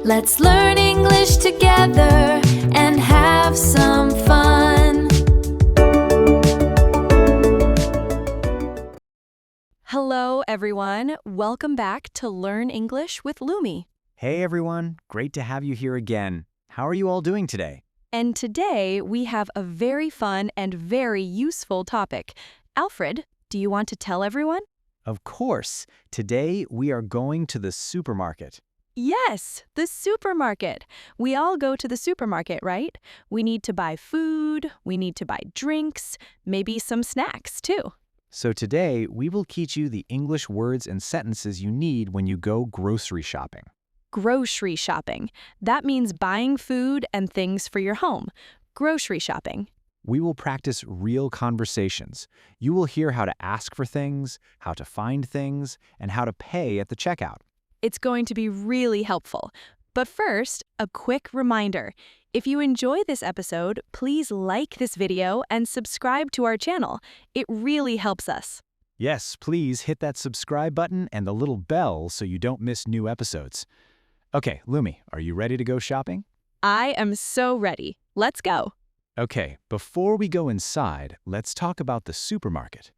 Let's learn English together and have some fun. Hello, everyone. Welcome back to Learn English with Lumi. Hey everyone, great to have you here again. How are you all doing today? And today we have a very fun and very useful topic. Alfred, do you want to tell everyone? Of course, today we are going to the supermarket. Yes, the supermarket. We all go to the supermarket, right? We need to buy food, we need to buy drinks, maybe some snacks too. So today we will teach you the English words and sentences you need when you go grocery shopping. Grocery shopping. That means buying food and things for your home. Grocery shopping. We will practice real conversations. You will hear how to ask for things, how to find things, and how to pay at the checkout. It's going to be really helpful. But first, a quick reminder. If you enjoy this episode, please like this video and subscribe to our channel. It really helps us. Yes, please hit that subscribe button and the little bell so you don't miss new episodes. Okay, Lumi, are you ready to go shopping? I am so ready. Let's go. Okay, before we go inside, let's talk about the supermarket.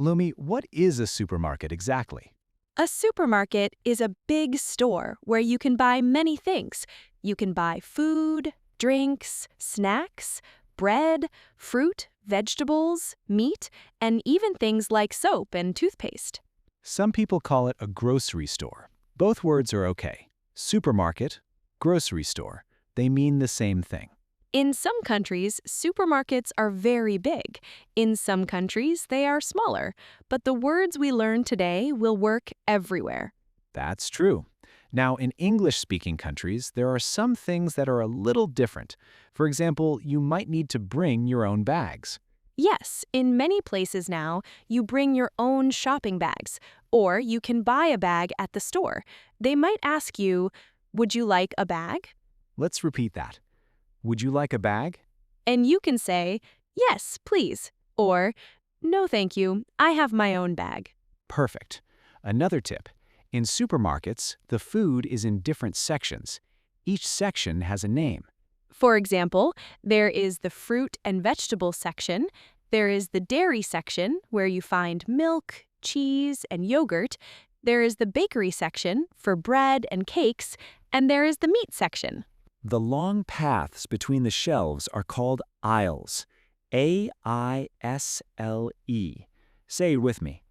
Lumi, what is a supermarket exactly? A supermarket is a big store where you can buy many things. You can buy food, drinks, snacks, bread, fruit, vegetables, meat, and even things like soap and toothpaste. Some people call it a grocery store. Both words are okay. Supermarket, grocery store, they mean the same thing. In some countries, supermarkets are very big. In some countries, they are smaller. But the words we learn today will work everywhere. That's true. Now, in English-speaking countries, there are some things that are a little different. For example, you might need to bring your own bags. Yes, in many places now, you bring your own shopping bags, or you can buy a bag at the store. They might ask you, "Would you like a bag?" Let's repeat that. Would you like a bag? And you can say, "Yes, please," or "No, thank you, I have my own bag." Perfect. Another tip. In supermarkets, the food is in different sections. Each section has a name. For example, there is the fruit and vegetable section, there is the dairy section where you find milk, cheese, and yogurt, there is the bakery section for bread and cakes, and there is the meat section. The long paths between the shelves are called aisles. A-I-S-L-E. Say it with me.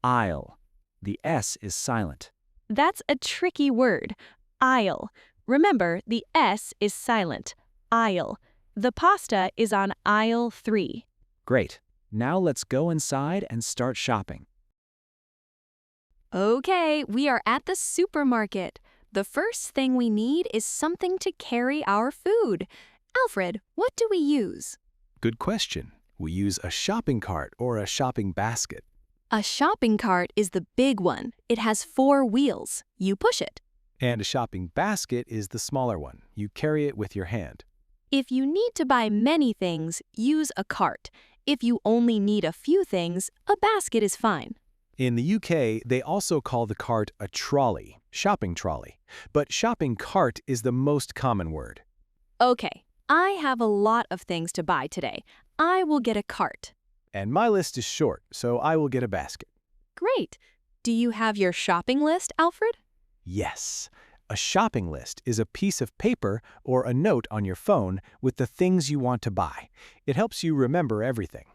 Aisle. The S is silent. That's a tricky word. Aisle. Remember, the S is silent. Aisle. The pasta is on aisle 3. Great. Now let's go inside and start shopping. Okay, we are at the supermarket. The first thing we need is something to carry our food. Alfred, what do we use? Good question. We use a shopping cart or a shopping basket. A shopping cart is the big one. It has 4 wheels. You push it. And a shopping basket is the smaller one. You carry it with your hand. If you need to buy many things, use a cart. If you only need a few things, a basket is fine. In the UK, they also call the cart a trolley, shopping trolley. But shopping cart is the most common word. Okay, I have a lot of things to buy today. I will get a cart. And my list is short, so I will get a basket. Great. Do you have your shopping list, Alfred? Yes. A shopping list is a piece of paper or a note on your phone with the things you want to buy. It helps you remember everything.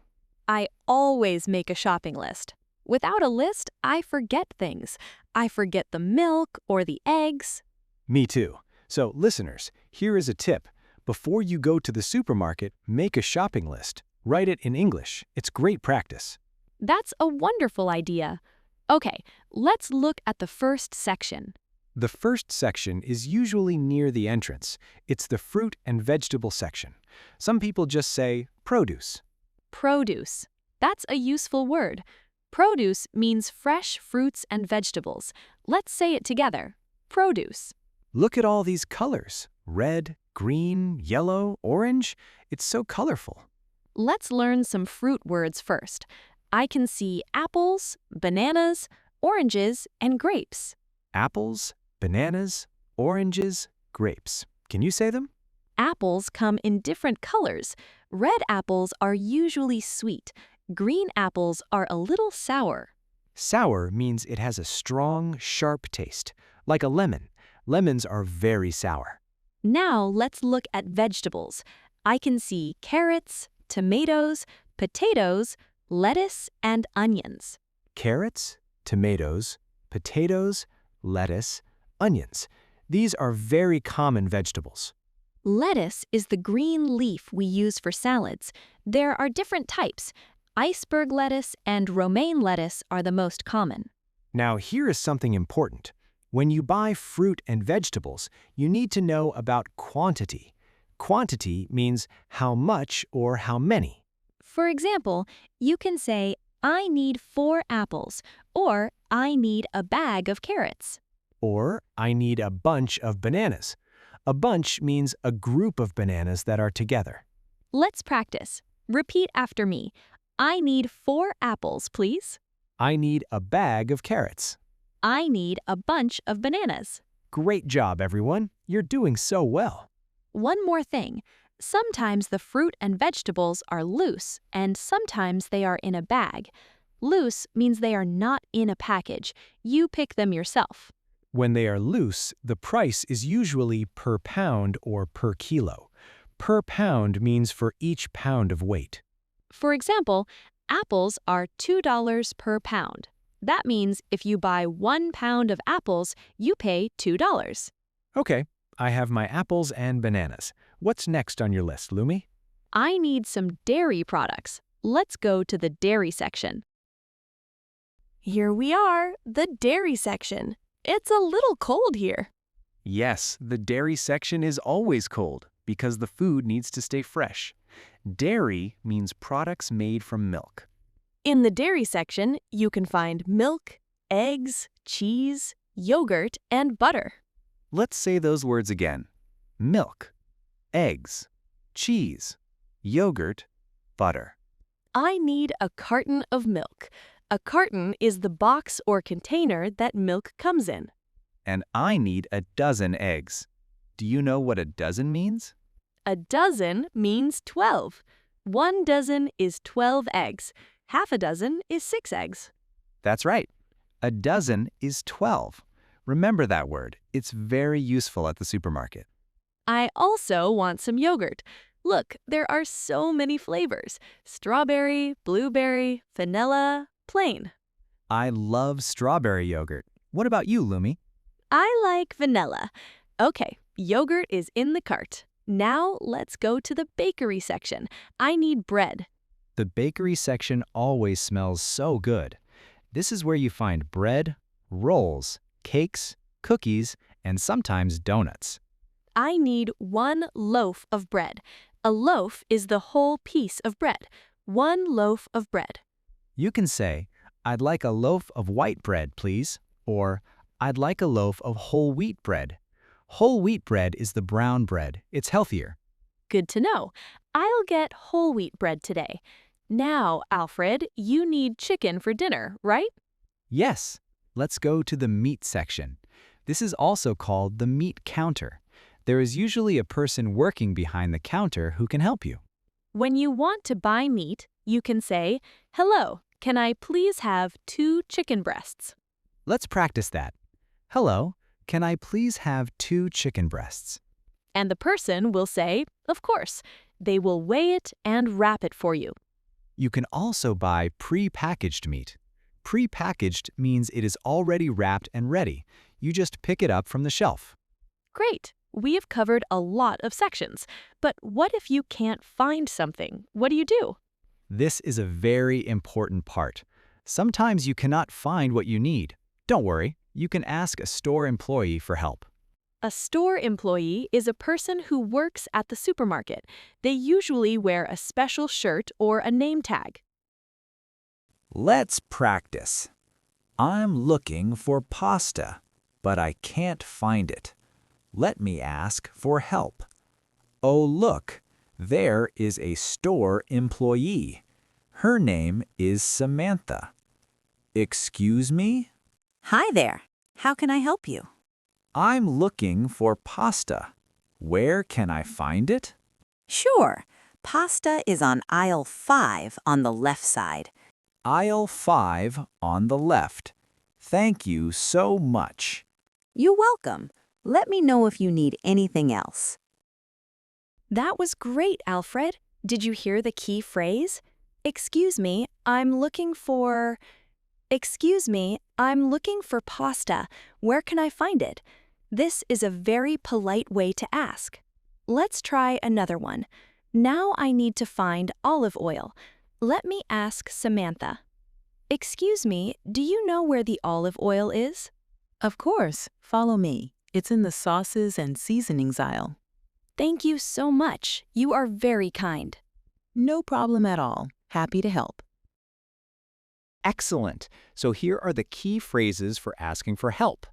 I always make a shopping list. Without a list, I forget things. I forget the milk or the eggs. Me too. So, listeners, here is a tip. Before you go to the supermarket, make a shopping list. Write it in English. It's great practice. That's a wonderful idea. Okay, let's look at the first section. The first section is usually near the entrance. It's the fruit and vegetable section. Some people just say produce. Produce. That's a useful word. Produce means fresh fruits and vegetables. Let's say it together. Produce. Look at all these colors. Red, green, yellow, orange. It's so colorful. Let's learn some fruit words first. I can see apples, bananas, oranges, and grapes. Apples, bananas, oranges, Grapes. Can you say them? Apples come in different colors. Red apples are usually sweet. Green apples are a little sour. Sour means it has a strong, sharp taste, like a lemon. Lemons are very sour. Now let's look at vegetables. I can see carrots, tomatoes, potatoes, lettuce, and onions. Carrots, tomatoes, potatoes, lettuce, onions. These are very common vegetables. Lettuce is the green leaf we use for salads. There are different types. Iceberg lettuce and romaine lettuce are the most common. Now here is something important. When you buy fruit and vegetables, you need to know about quantity. Quantity means how much or how many. For example, you can say, I need 4 apples, or I need a bag of carrots. Or I need a bunch of bananas. A bunch means a group of bananas that are together. Let's practice. Repeat after me. I need 4 apples, please. I need a bag of carrots. I need a bunch of bananas. Great job, everyone. You're doing so well. One more thing. Sometimes the fruit and vegetables are loose, and sometimes they are in a bag. Loose means they are not in a package. You pick them yourself. When they are loose, the price is usually per pound or per kilo. Per pound means for each pound of weight. For example, apples are $2 per pound. That means if you buy 1 pound of apples, you pay $2. Okay, I have my apples and bananas. What's next on your list, Lumi? I need some dairy products. Let's go to the dairy section. Here we are, the dairy section. It's a little cold here. Yes, the dairy section is always cold because the food needs to stay fresh. Dairy means products made from milk. In the dairy section, you can find milk, eggs, cheese, yogurt, and butter. Let's say those words again. Milk, eggs, cheese, yogurt, butter. I need a carton of milk. A carton is the box or container that milk comes in. And I need a dozen eggs. Do you know what a dozen means? A dozen means 12. 1 dozen is 12 eggs. Half a dozen is 6 eggs. That's right. A dozen is 12. Remember that word. It's very useful at the supermarket. I also want some yogurt. Look, there are so many flavors. Strawberry, blueberry, vanilla, plain. I love strawberry yogurt. What about you, Lumi? I like vanilla. Okay, yogurt is in the cart. Now let's go to the bakery section. I need bread. The bakery section always smells so good. This is where you find bread, rolls, cakes, cookies, and sometimes donuts. I need 1 loaf of bread. A loaf is the whole piece of bread. 1 loaf of bread. You can say, I'd like a loaf of white bread, please, or I'd like a loaf of whole wheat bread. Whole wheat bread is the brown bread. It's healthier. Good to know. I'll get whole wheat bread today. Now, Alfred, you need chicken for dinner, right? Yes, let's go to the meat section. This is also called the meat counter. There is usually a person working behind the counter who can help you. When you want to buy meat, you can say, hello, can I please have 2 chicken breasts? Let's practice that. Hello, can I please have 2 chicken breasts? And the person will say, of course. They will weigh it and wrap it for you. You can also buy pre-packaged meat. Pre-packaged means it is already wrapped and ready. You just pick it up from the shelf. Great. We have covered a lot of sections. But what if you can't find something? What do you do? This is a very important part. Sometimes you cannot find what you need. Don't worry, you can ask a store employee for help. A store employee is a person who works at the supermarket. They usually wear a special shirt or a name tag. Let's practice. I'm looking for pasta, but I can't find it. Let me ask for help. Oh, look, there is a store employee. Her name is Samantha. Excuse me? Hi there. How can I help you? I'm looking for pasta. Where can I find it? Sure. Pasta is on aisle 5 on the left side. Aisle 5 on the left. Thank you so much. You're welcome. Let me know if you need anything else. That was great, Alfred. Did you hear the key phrase? Excuse me, I'm looking for... Excuse me, I'm looking for pasta. Where can I find it? This is a very polite way to ask. Let's try another one. Now I need to find olive oil. Let me ask Samantha. Excuse me, do you know where the olive oil is? Of course, follow me. It's in the sauces and seasonings aisle. Thank you so much. You are very kind. No problem at all. Happy to help. Excellent. So here are the key phrases for asking for help.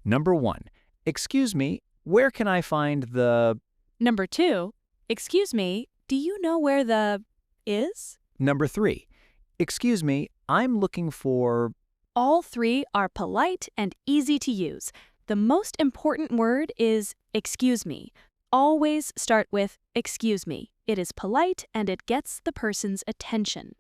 Number 1, excuse me, where can I find the... Number 2, excuse me, do you know where the is? Number 3, excuse me, I'm looking for... All three are polite and easy to use. The most important word is excuse me. Always start with excuse me. It is polite and it gets the person's attention.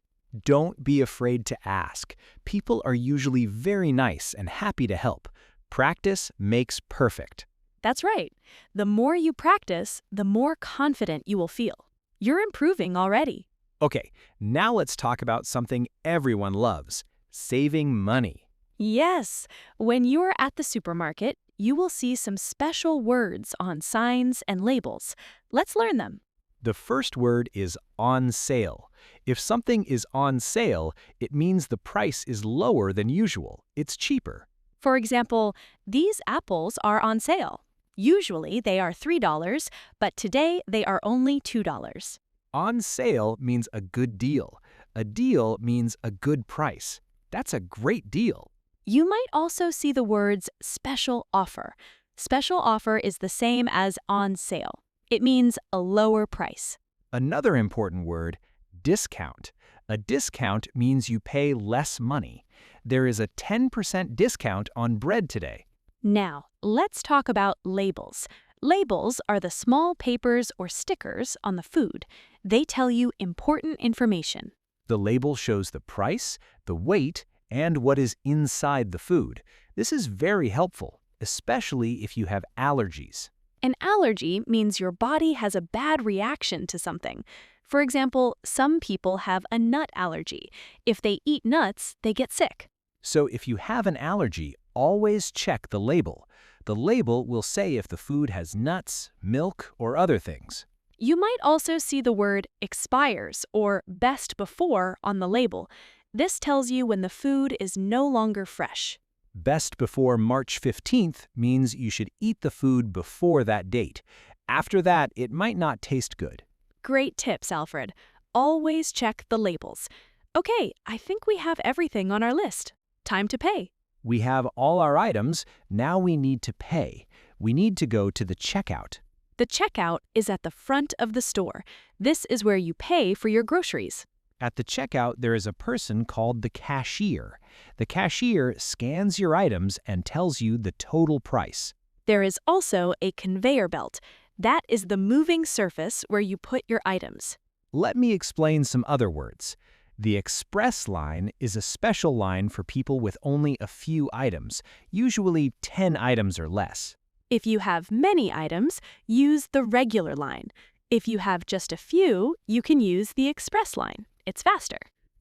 Don't be afraid to ask. People are usually very nice and happy to help. Practice makes perfect. That's right. The more you practice, the more confident you will feel. You're improving already. Okay, now let's talk about something everyone loves, saving money. Yes, when you're at the supermarket, you will see some special words on signs and labels. Let's learn them. The first word is on sale. If something is on sale, it means the price is lower than usual. It's cheaper. For example, these apples are on sale. Usually they are $3, but today they are only $2. On sale means a good deal. A deal means a good price. That's a great deal. You might also see the words special offer. Special offer is the same as on sale. It means a lower price. Another important word, discount. A discount means you pay less money. There is a 10% discount on bread today. Now, let's talk about labels. Labels are the small papers or stickers on the food. They tell you important information. The label shows the price, the weight, and what is inside the food. This is very helpful, especially if you have allergies. An allergy means your body has a bad reaction to something. For example, some people have a nut allergy. If they eat nuts, they get sick. So if you have an allergy, always check the label. The label will say if the food has nuts, milk, or other things. You might also see the word expires or best before on the label. This tells you when the food is no longer fresh. Best before March 15th means you should eat the food before that date. After that, it might not taste good. Great tips, Alfred. Always check the labels. Okay, I think we have everything on our list. Time to pay. We have all our items. Now we need to pay. We need to go to the checkout. The checkout is at the front of the store. This is where you pay for your groceries. At the checkout, there is a person called the cashier. The cashier scans your items and tells you the total price. There is also a conveyor belt. That is the moving surface where you put your items. Let me explain some other words. The express line is a special line for people with only a few items, usually 10 items or less. If you have many items, use the regular line. If you have just a few, you can use the express line. It's faster.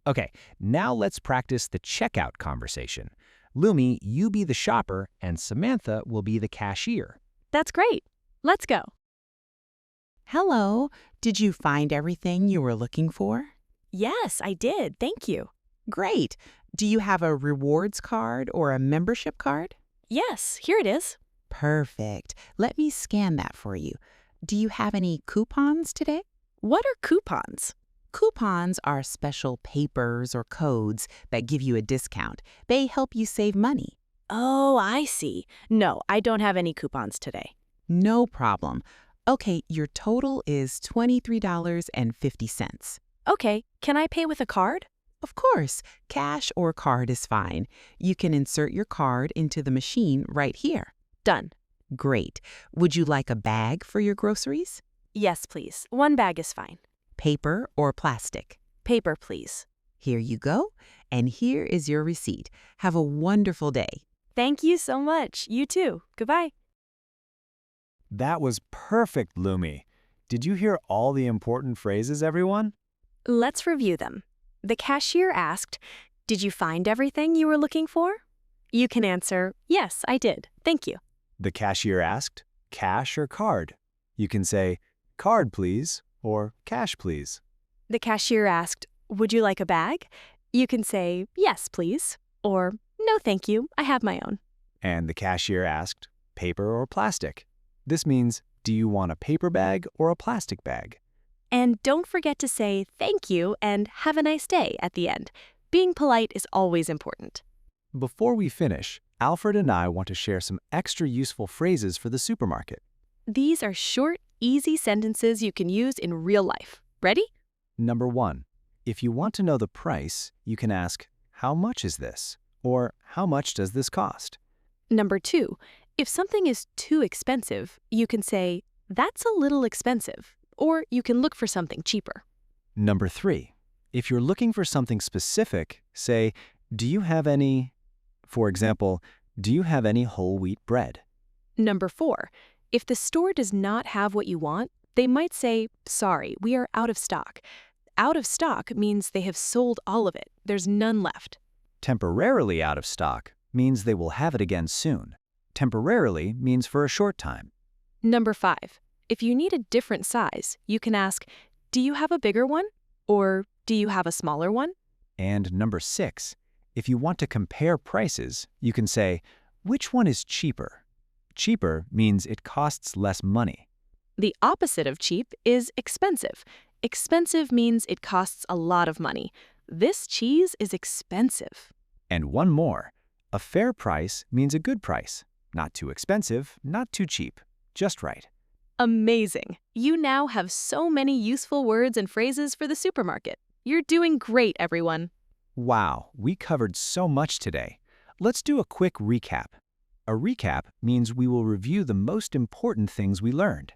Okay, now let's practice the checkout conversation. Lumi, you be the shopper, and Samantha will be the cashier. That's great. Let's go. Hello. Did you find everything you were looking for? Yes, I did. Thank you. Great. Do you have a rewards card or a membership card? Yes, here it is. Perfect. Let me scan that for you. Do you have any coupons today? What are coupons? Coupons are special papers or codes that give you a discount. They help you save money. Oh, I see. No, I don't have any coupons today. No problem. Okay, your total is $23.50. Okay, can I pay with a card? Of course, cash or card is fine. You can insert your card into the machine right here. Done. Great. Would you like a bag for your groceries? Yes, please. 1 bag is fine. Paper or plastic? Paper, please. Here you go, and here is your receipt. Have a wonderful day. Thank you so much. You too. Goodbye. That was perfect, Lumi. Did you hear all the important phrases, everyone? Let's review them. The cashier asked, "Did you find everything you were looking for?" You can answer, "Yes, I did. Thank you." The cashier asked, cash or card? You can say, card please, or cash please. The cashier asked, "Would you like a bag?" You can say, "Yes, please," or "No, thank you. I have my own." And the cashier asked, paper or plastic? This means, do you want a paper bag or a plastic bag? And don't forget to say thank you and have a nice day at the end. Being polite is always important. Before we finish, Alfred and I want to share some extra useful phrases for the supermarket. These are short, easy sentences you can use in real life. Ready? Number 1, if you want to know the price, you can ask, how much is this? Or how much does this cost? Number 2, if something is too expensive, you can say, "That's a little expensive," or you can look for something cheaper. Number 3, if you're looking for something specific, say, do you have any, for example, do you have any whole wheat bread? Number 4, if the store does not have what you want, they might say, "Sorry, we are out of stock." Out of stock means they have sold all of it. There's none left. Temporarily out of stock means they will have it again soon. Temporarily means for a short time. Number 5, if you need a different size, you can ask, "Do you have a bigger one?" Or "Do you have a smaller one?" And number 6, if you want to compare prices, you can say, which one is cheaper? Cheaper means it costs less money. The opposite of cheap is expensive. Expensive means it costs a lot of money. This cheese is expensive. And one more, a fair price means a good price. Not too expensive, not too cheap, just right. Amazing! You now have so many useful words and phrases for the supermarket. You're doing great, everyone. Wow, we covered so much today. Let's do a quick recap. A recap means we will review the most important things we learned.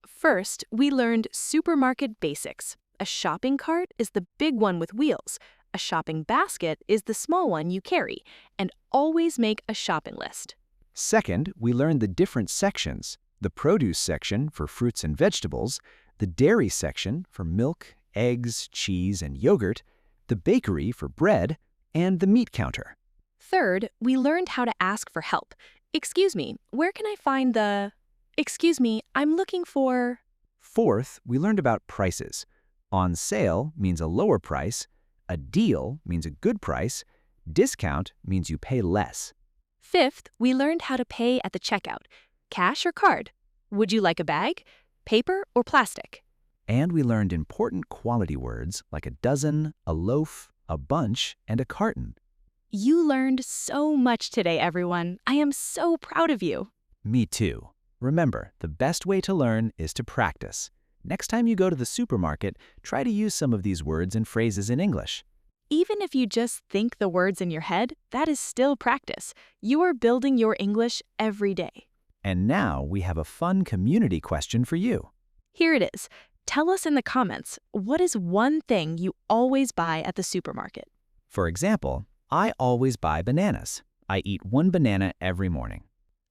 First, we learned supermarket basics. A shopping cart is the big one with wheels. A shopping basket is the small one you carry. And always make a shopping list. Second, we learned the different sections. The produce section for fruits and vegetables, the dairy section for milk, eggs, cheese, and yogurt, the bakery for bread, and the meat counter. Third, we learned how to ask for help. "Excuse me, where can I find the..." "Excuse me, I'm looking for..." Fourth, we learned about prices. On sale means a lower price, a deal means a good price, discount means you pay less. Fifth, we learned how to pay at the checkout. Cash or card? Would you like a bag? Paper or plastic? And we learned important quality words like a dozen, a loaf, a bunch, and a carton. You learned so much today, everyone. I am so proud of you. Me too. Remember, the best way to learn is to practice. Next time you go to the supermarket, try to use some of these words and phrases in English. Even if you just think the words in your head, that is still practice. You are building your English every day. And now we have a fun community question for you. Here it is. Tell us in the comments, what is one thing you always buy at the supermarket? For example, I always buy bananas. I eat 1 banana every morning.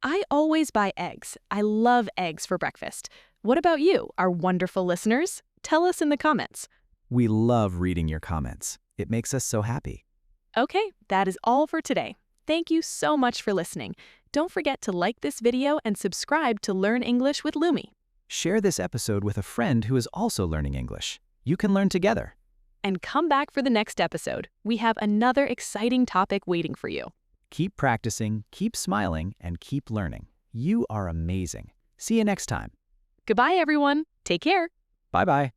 I always buy eggs. I love eggs for breakfast. What about you, our wonderful listeners? Tell us in the comments. We love reading your comments. It makes us so happy. Okay, that is all for today. Thank you so much for listening. Don't forget to like this video and subscribe to Learn English with Lumi. Share this episode with a friend who is also learning English. You can learn together. And come back for the next episode. We have another exciting topic waiting for you. Keep practicing, keep smiling, and keep learning. You are amazing. See you next time. Goodbye, everyone. Take care. Bye-bye.